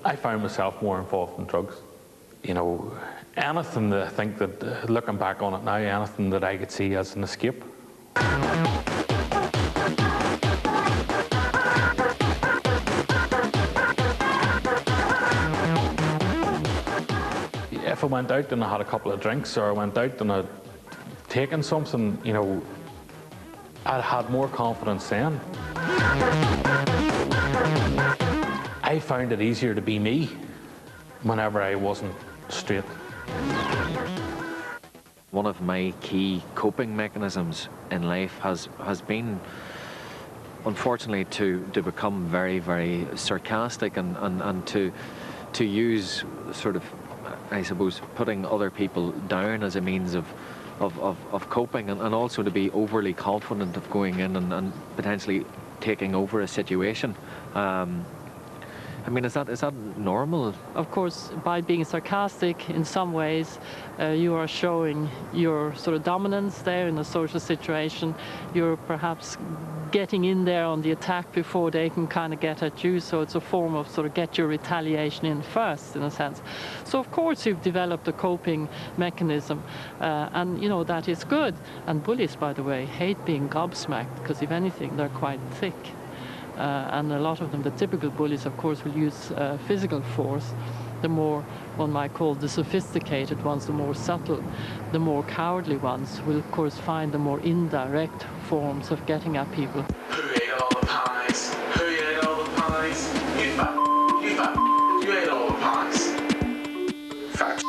I found myself more involved in drugs. You know, anything that I think that, looking back on it now, anything that I could see as an escape. If I went out and I had a couple of drinks, or I went out and I'd taken something, you know, I'd had more confidence then. I found it easier to be me whenever I wasn't straight. One of my key coping mechanisms in life has been, unfortunately, to become very, very sarcastic and to use sort of, I suppose, putting other people down as a means of coping, and also to be overly confident of going in and potentially taking over a situation. I mean, is that normal? Of course, by being sarcastic in some ways, you are showing your sort of dominance there in a social situation. You're perhaps getting in there on the attack before they can kind of get at you, so it's a form of sort of get your retaliation in first, in a sense. So of course you've developed a coping mechanism, and you know that is good. And bullies, by the way, hate being gobsmacked, because if anything, they're quite thick. And a lot of them, the typical bullies, of course, will use physical force. The more, one might call the sophisticated ones, the more subtle, the more cowardly ones will, of course, find the more indirect forms of getting at people. Who ate all the pies? Who ate all the pies? You fat. You fat. You ate all the pies. Fat.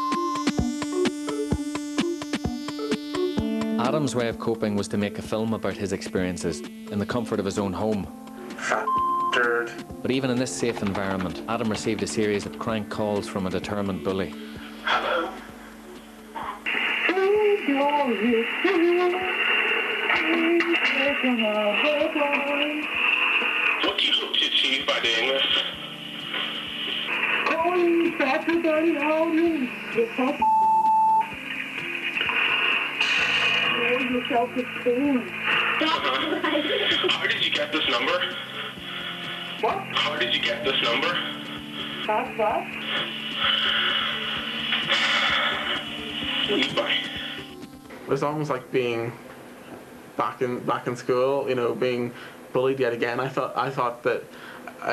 Adam's way of coping was to make a film about his experiences in the comfort of his own home. Fat turd. But even in this safe environment, Adam received a series of crank calls from a determined bully. Hello? What do you hope to achieve by doing this? Calling back to Daddy Howdy. Yourself a spoon. How did you get this number? What? How did you get this number? That's what? Bye. It was almost like being back in school, you know, being bullied yet again. I thought that,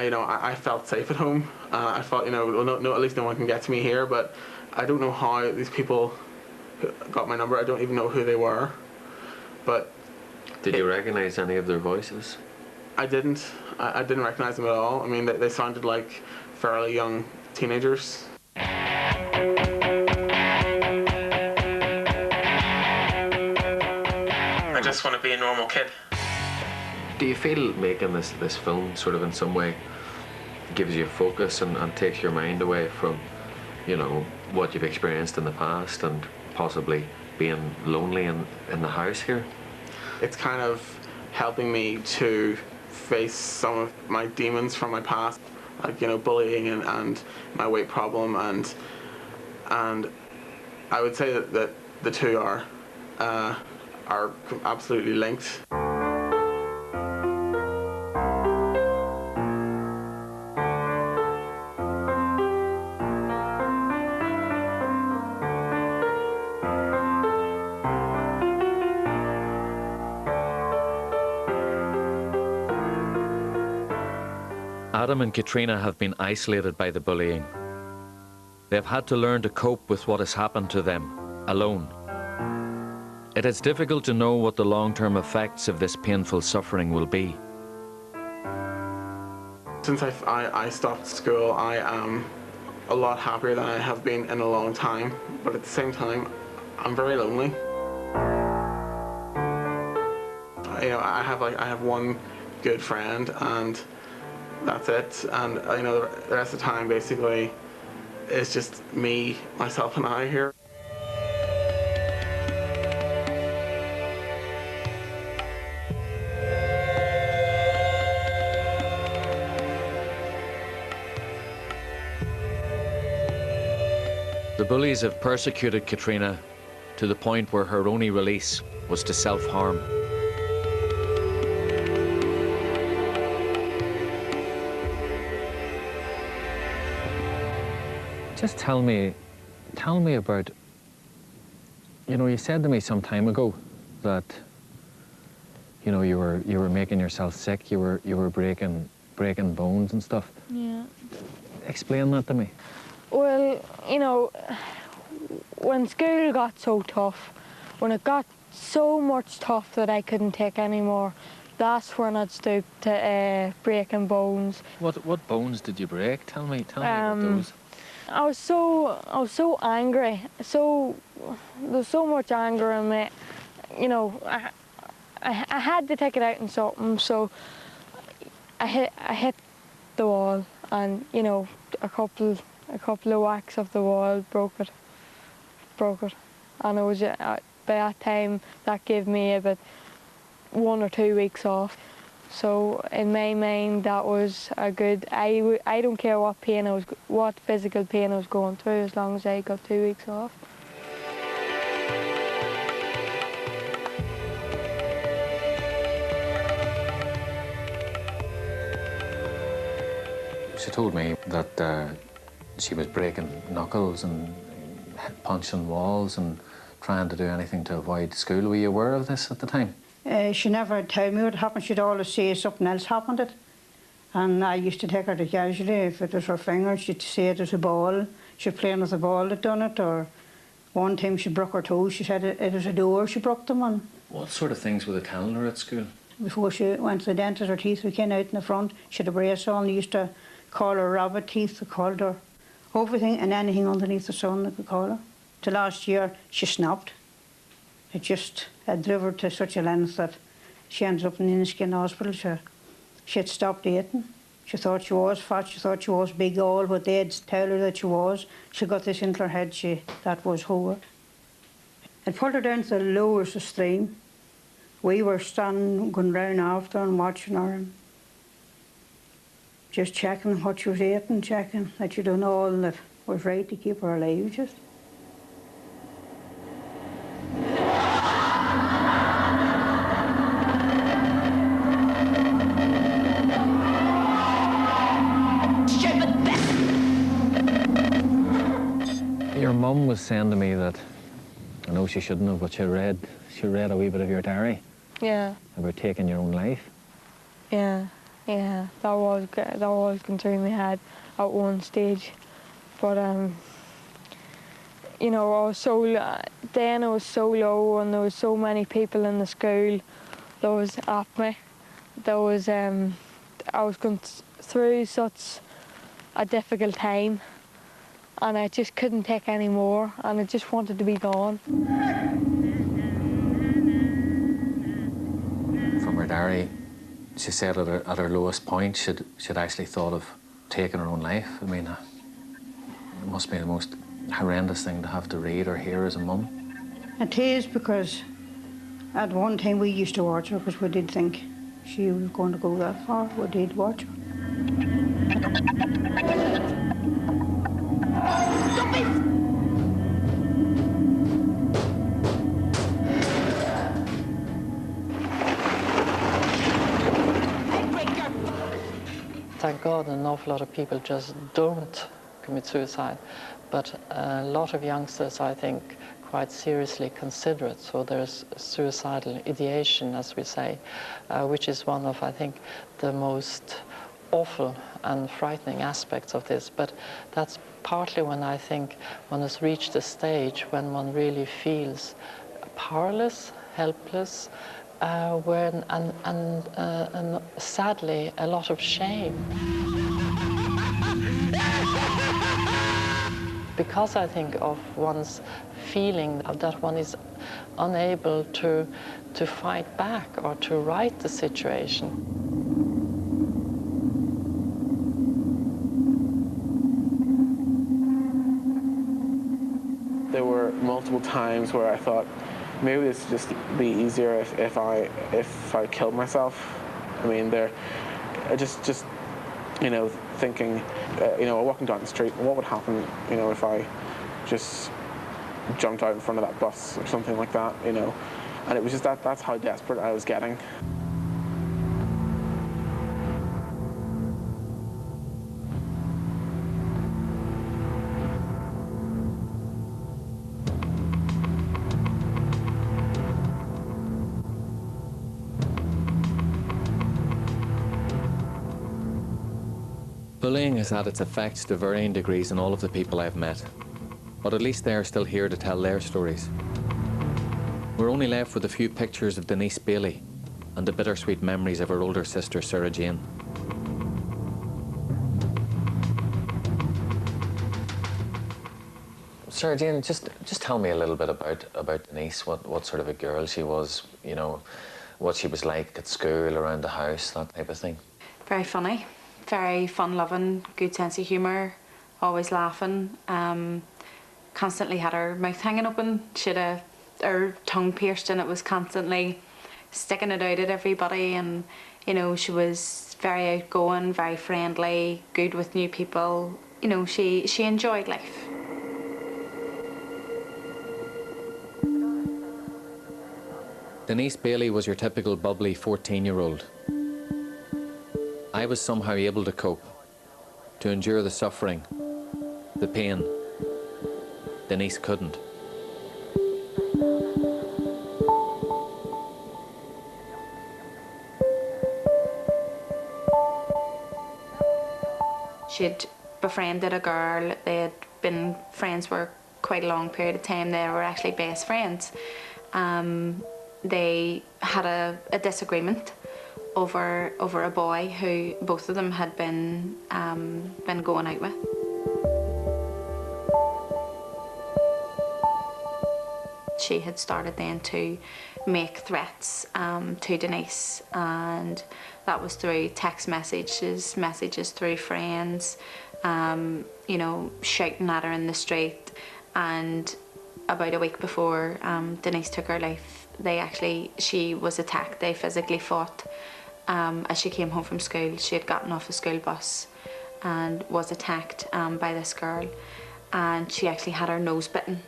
you know, I felt safe at home. I thought, you know, well, no, at least no one can get to me here. But I don't know how these people got my number. I don't even know who they were. But did you recognize any of their voices? I didn't. I didn't recognize them at all. I mean, they sounded like fairly young teenagers. I just want to be a normal kid. Do you feel making this film sort of in some way gives you focus and takes your mind away from, you know, what you've experienced in the past and possibly being lonely in the house here? It's kind of helping me to face some of my demons from my past, like, you know, bullying and my weight problem, and I would say that the two are absolutely linked. Adam and Katrina have been isolated by the bullying. They have had to learn to cope with what has happened to them, alone. It is difficult to know what the long-term effects of this painful suffering will be. Since I stopped school, I am a lot happier than I have been in a long time, but at the same time, I'm very lonely. You know, I have one good friend, and that's it. And you know, the rest of the time, basically, it's just me, myself, and I here. The bullies have persecuted Katrina to the point where her only release was to self-harm. Just tell me about, you said to me some time ago that, you were making yourself sick, you were breaking bones and stuff. Yeah. Explain that to me. Well, when school got so tough, when it got so much tough that I couldn't take anymore, that's when I'd stoop to breaking bones. What bones did you break? Tell me about those. I was so angry. There's so much anger in me. I had to take it out in something, so I hit the wall, and a couple of whacks of the wall broke it, and it was by that time that gave me about 1 or 2 weeks off. So in my mind, that was a good. I don't care what physical pain I was going through, as long as I got 2 weeks off. She told me that she was breaking knuckles and punching walls and trying to do anything to avoid school. Were you aware of this at the time? She never told me what happened. She'd always say something else happened it. And I used to take her to casualty. If it was her finger, she'd say it was a ball. She'd play with a ball that done it. Or one time she broke her toes. She said it was a door she broke them on. What sort of things were they telling her at school? Before she went to the dentist, her teeth came out in the front. She had a brace on. They used to call her rabbit teeth. They called her everything and anything underneath the sun they could call her. Till last year, she snapped. It just had driven her to such a length that she ended up in Inniskin Hospital. She had stopped eating. She thought she was fat. She thought she was big old, but they had told her that she was. She got this into her head. That was her. It pulled her down to the lowest stream. We were standing, going round after and watching her, and just checking what she was eating, checking that she done all that was right to keep her alive. Just. Your mum was saying to me that, I know she shouldn't have, but she read a wee bit of your diary. Yeah. About taking your own life. Yeah. That was going through my head at one stage, but I was then I was so low, and there was so many people in the school that was at me. I was going through such a difficult time, and I just couldn't take any more, and I just wanted to be gone. From her diary, she said at her lowest point, she'd actually thought of taking her own life. I mean, it must be the most horrendous thing to have to read or hear as a mum. It is, because at one time we used to watch her, because we did think she was going to go that far. We did watch her. Thank God an awful lot of people just don't commit suicide, but a lot of youngsters, I think, quite seriously consider it. So there's suicidal ideation, as we say, which is one of, I think, the most awful and frightening aspects of this. But that's partly when I think one has reached a stage when one really feels powerless, helpless, and sadly a lot of shame. Because I think of one's feeling that one is unable to fight back or to right the situation. There were multiple times where I thought, maybe this would just be easier if I killed myself. I mean, just thinking, walking down the street, what would happen, if I just jumped out in front of that bus or something like that, And it was just that's how desperate I was getting. Bullying has had its effects to varying degrees on all of the people I've met, but at least they're still here to tell their stories. We're only left with a few pictures of Denise Bailey and the bittersweet memories of her older sister, Sarah Jane. Sarah Jane, just tell me a little bit about Denise, what sort of a girl she was, you know, what she was like at school, around the house, that type of thing. Very funny, very fun-loving, good sense of humour, always laughing, constantly had her mouth hanging open. She had her tongue pierced and it was constantly sticking it out at everybody, and you know, she was very outgoing, very friendly, good with new people. You know, she enjoyed life. Denise Bailey was your typical bubbly 14-year-old. I was somehow able to cope, to endure the suffering, the pain. Denise couldn't. She'd befriended a girl. They had been friends for quite a long period of time. They were actually best friends. They had a disagreement over a boy who both of them had been going out with. She had started then to make threats to Denise, and that was through text messages through friends, you know, shouting at her in the street. And about a week before Denise took her life, she was attacked. They physically fought as she came home from school. She had gotten off a school bus and was attacked by this girl, and she actually had her nose bitten.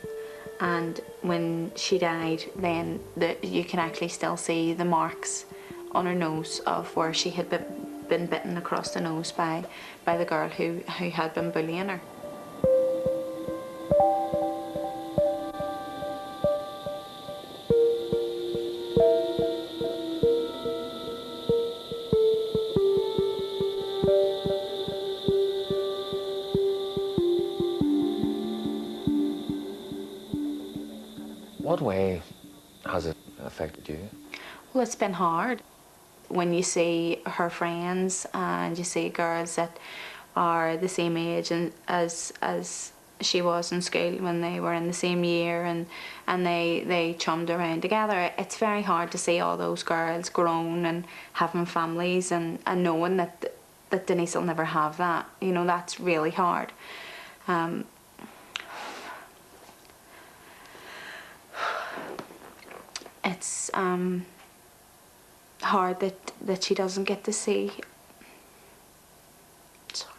And when she died, then you can actually still see the marks on her nose of where she had been bitten across the nose by the girl who had been bullying her. What way has it affected you? Well, it's been hard. When you see her friends and you see girls that are the same age as she was in school when they were in the same year, and they chummed around together, it's very hard to see all those girls grown and having families and knowing that Denise will never have that. You know, that's really hard. It's hard that she doesn't get to see. Sorry.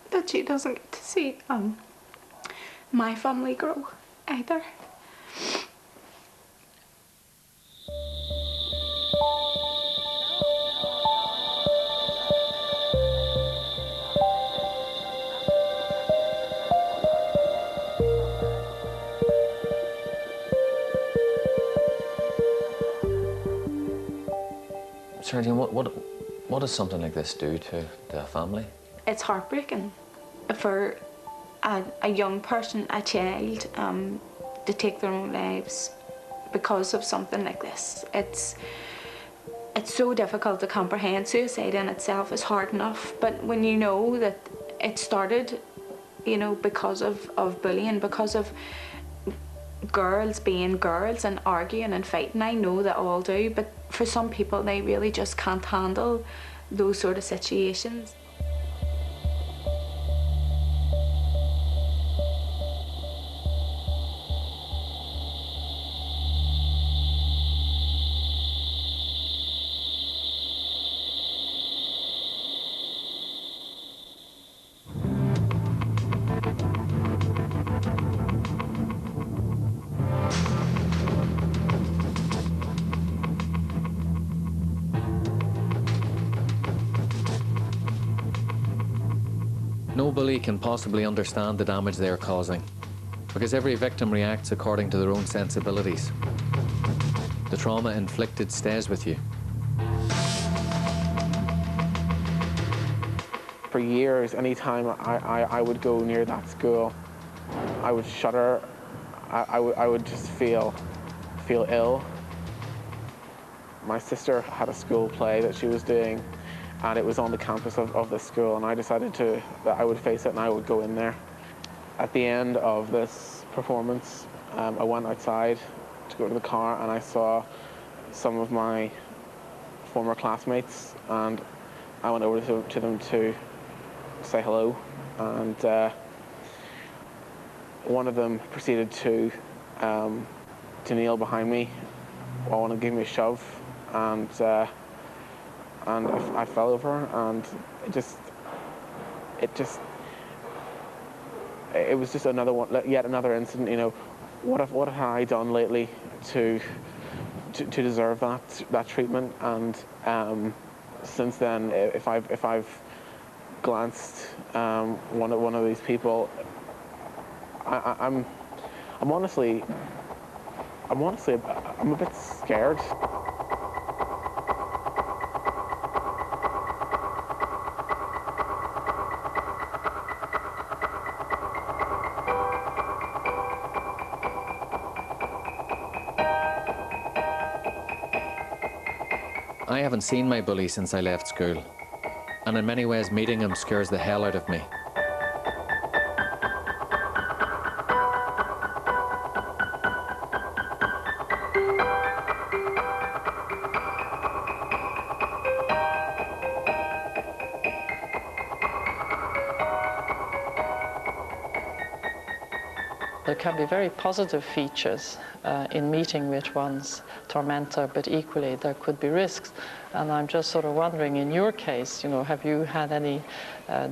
That she doesn't get to see my family grow either. Sarah Jane, what does something like this do to a family? It's heartbreaking for a young person, a child, to take their own lives because of something like this. It's so difficult to comprehend. Suicide in itself is hard enough, but when you know that it started, you know, because of bullying, because of girls being girls and arguing and fighting, I know that all do, but for some people they really just can't handle those sort of situations. No bully can possibly understand the damage they are causing. because every victim reacts according to their own sensibilities. The trauma inflicted stays with you. For years, anytime I would go near that school, I would shudder. I would just feel ill. My sister had a school play that she was doing, and it was on the campus of the school, and I decided that I would face it and I would go in there. At the end of this performance, I went outside to go to the car, and I saw some of my former classmates, and I went over to them to say hello, and one of them proceeded to kneel behind me while one gave me a shove, and I fell over, and it was just another one, yet another incident. You know, what have I done lately to deserve that treatment? And since then, if I've glanced one of these people, I'm honestly a bit scared. I haven't seen my bully since I left school, and in many ways meeting him scares the hell out of me. There can be very positive features in meeting with one's tormentor, but equally there could be risks. And I'm just sort of wondering, in your case, you know, have you had any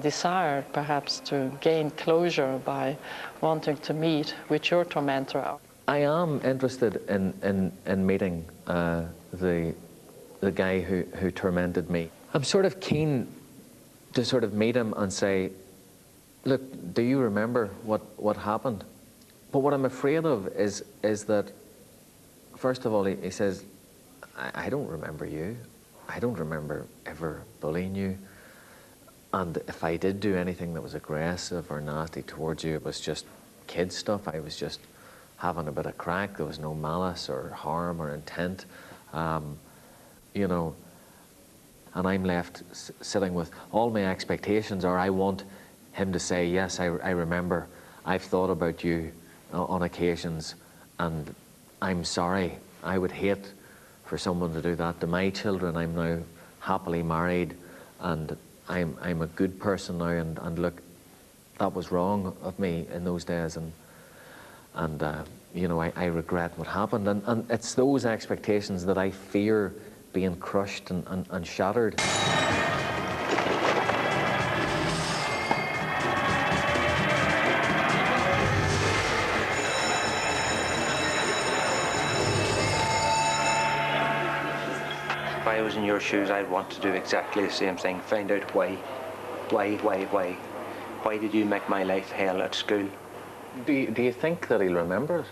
desire perhaps to gain closure by wanting to meet with your tormentor? I am interested in meeting the guy who tormented me. I'm sort of keen to sort of meet him and say, look, do you remember what happened? But what I'm afraid of is that, first of all, he says, I don't remember you. I don't remember ever bullying you. And if I did do anything that was aggressive or nasty towards you, it was just kid stuff. I was just having a bit of crack. There was no malice or harm or intent, you know. And I'm left sitting with all my expectations, or I want him to say, yes, I remember. I've thought about you on occasions, and I'm sorry. I would hate for someone to do that to my children. I'm now happily married, and I'm a good person now, and look, that was wrong of me in those days, and you know, I regret what happened, and it's those expectations that I fear being crushed and shattered. If I was in your shoes, I'd want to do exactly the same thing. Find out why. Why did you make my life hell at school? Do you think that he'll remember it?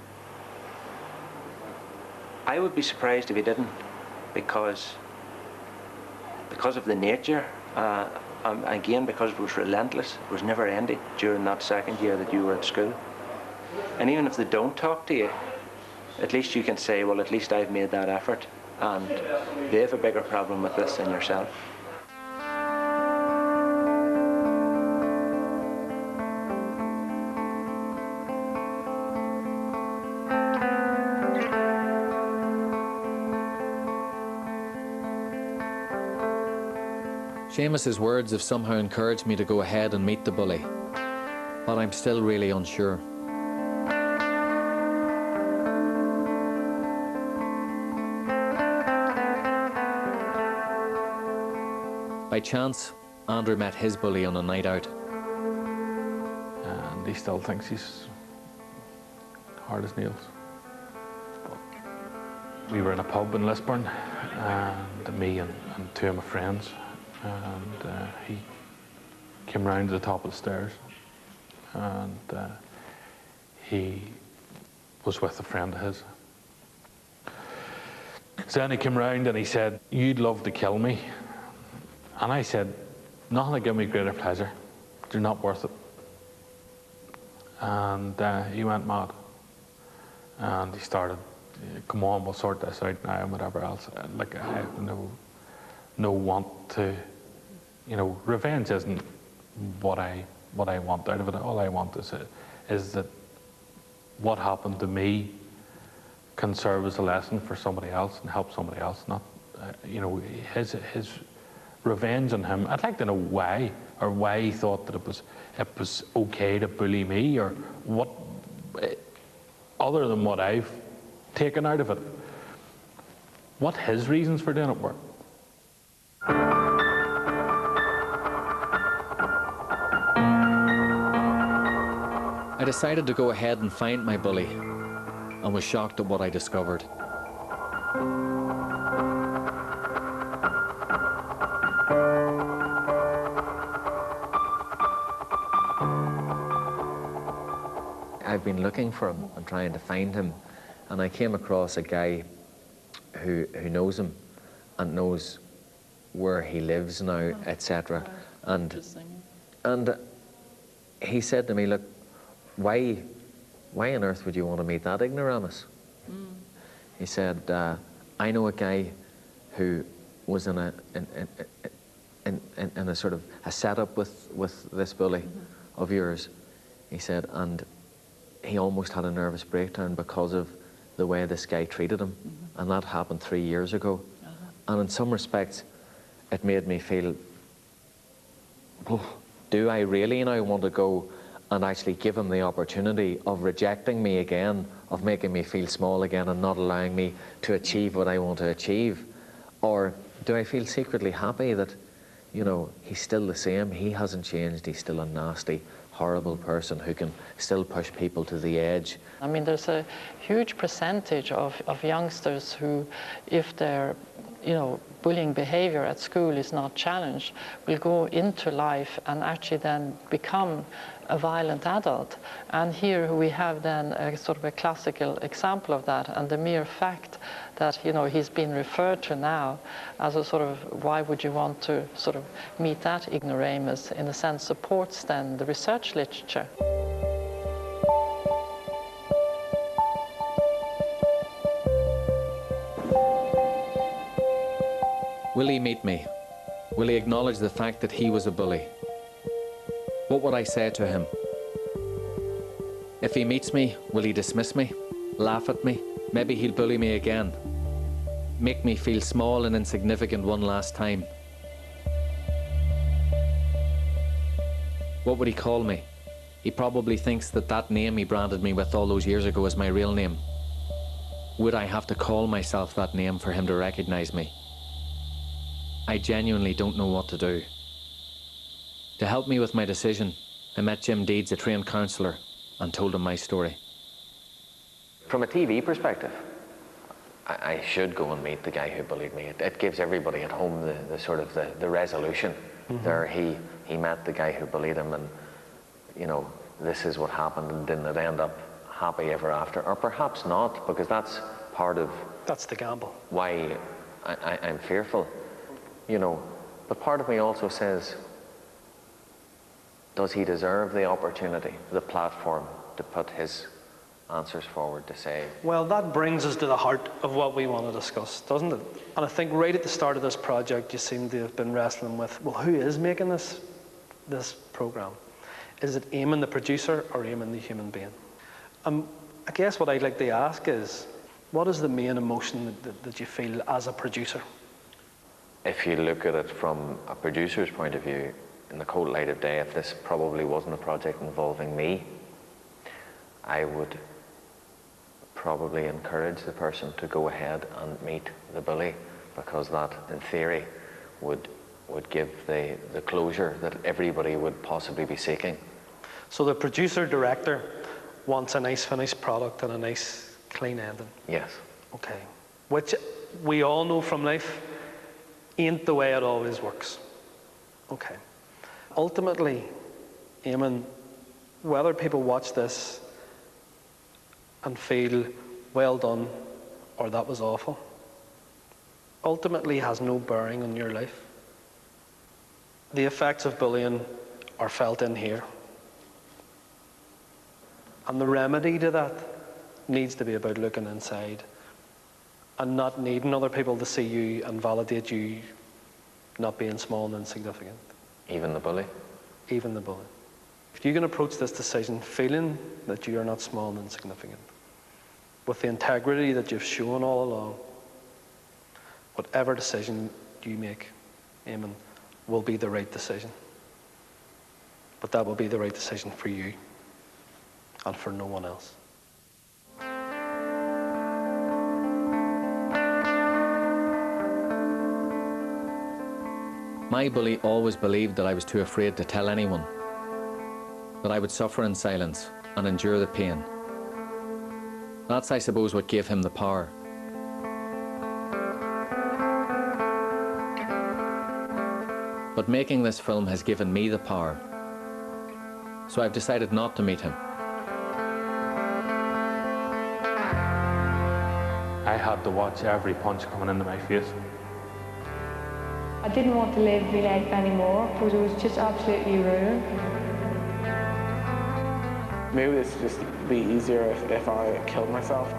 I would be surprised if he didn't, because of the nature, again, because it was relentless. It was never ending during that second year that you were at school. And even if they don't talk to you, at least you can say, well, at least I've made that effort, and they have a bigger problem with this than yourself. Seamus's words have somehow encouraged me to go ahead and meet the bully, but I'm still really unsure. By chance, Andrew met his bully on a night out. And he still thinks he's hard as nails. We were in a pub in Lisburn, and me and two of my friends, and he came round to the top of the stairs, and he was with a friend of his. So then he came round and he said, "You'd love to kill me." And I said, "Nothing would give me greater pleasure. You're not worth it." And he went mad. And he started, "Come on, we'll sort this out now," and whatever else. Like, I have no want to, revenge isn't what I want out of it. All I want is that what happened to me can serve as a lesson for somebody else and help somebody else. Not, his revenge on him. I'd like to know why, or why he thought that it was okay to bully me, or what, other than what I've taken out of it, what his reasons for doing it were. I decided to go ahead and find my bully, and was shocked at what I discovered. I've been looking for him and trying to find him, and I came across a guy who knows him and knows where he lives now, etc. And he said to me, "Look, why on earth would you want to meet that ignoramus?" He said, "I know a guy who was in a sort of a setup with this bully of yours." He said, "And he almost had a nervous breakdown because of the way this guy treated him, and that happened 3 years ago. And in some respects, it made me feel, oh, do I really now want to go and actually give him the opportunity of rejecting me again, of making me feel small again and not allowing me to achieve what I want to achieve? Or do I feel secretly happy that, he's still the same, he hasn't changed, he's still a nasty, horrible person who can still push people to the edge?" I mean, there's a huge percentage of youngsters who, if their bullying behavior at school is not challenged, will go into life and actually then become a violent adult. And here we have then a sort of a classical example of that, and the mere fact that he's been referred to now as a sort of, why would you want to sort of meet that ignoramus, in a sense supports then the research literature. Will he meet me? Will he acknowledge the fact that he was a bully? What would I say to him? If he meets me, will he dismiss me? Laugh at me? Maybe he'll bully me again. Make me feel small and insignificant one last time. What would he call me? He probably thinks that name he branded me with all those years ago is my real name. Would I have to call myself that name for him to recognize me? I genuinely don't know what to do. To help me with my decision, I met Jim Deeds, a trained counsellor, and told him my story. From a TV perspective, I should go and meet the guy who bullied me. It gives everybody at home the sort of the resolution. There he met the guy who bullied him, and this is what happened, and didn't it end up happy ever after? Or perhaps not, because that's part of... That's the gamble. Why I'm fearful, But part of me also says, does he deserve the opportunity, the platform, to put his answers forward to say... Well, that brings us to the heart of what we want to discuss, doesn't it? And I think right at the start of this project, you seem to have been wrestling with, well, who is making this programme? Is it Eamon, the producer, or Eamon, the human being? I guess what I'd like to ask is, what is the main emotion that you feel as a producer? If you look at it from a producer's point of view, in the cold light of day, if this probably wasn't a project involving me, I would probably encourage the person to go ahead and meet the bully, because that, in theory, would give the closure that everybody would possibly be seeking. So the producer-director wants a nice finished product and a nice clean ending? Yes. Okay. Which we all know from life ain't the way it always works. Okay. Ultimately, Eamon, whether people watch this and feel well done or that was awful ultimately has no bearing on your life. The effects of bullying are felt in here. And the remedy to that needs to be about looking inside and not needing other people to see you and validate you not being small and insignificant. Even the bully? Even the bully. If you can approach this decision feeling that you are not small and insignificant, with the integrity that you've shown all along, whatever decision you make, Eamon, will be the right decision. But that will be the right decision for you and for no one else. My bully always believed that I was too afraid to tell anyone, that I would suffer in silence and endure the pain. That's, I suppose, what gave him the power. But making this film has given me the power, so I've decided not to meet him. I had to watch every punch coming into my face. I didn't want to live my life anymore because it was just absolutely ruined. Maybe this would just be easier if I killed myself.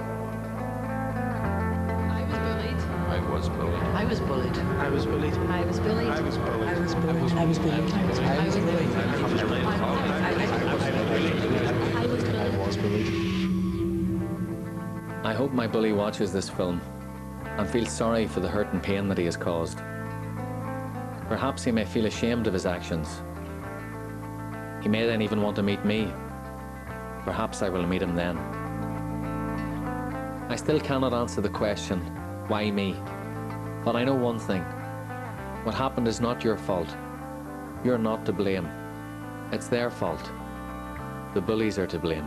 I was bullied. I was bullied. I was bullied. I was bullied. I was bullied. I was bullied. I was bullied. I was bullied. I was bullied. I was bullied. I hope my bully watches this film and feels sorry for the hurt and pain that he has caused. Perhaps he may feel ashamed of his actions. He may then even want to meet me. Perhaps I will meet him then. I still cannot answer the question, why me? But I know one thing. What happened is not your fault. You're not to blame. It's their fault. The bullies are to blame.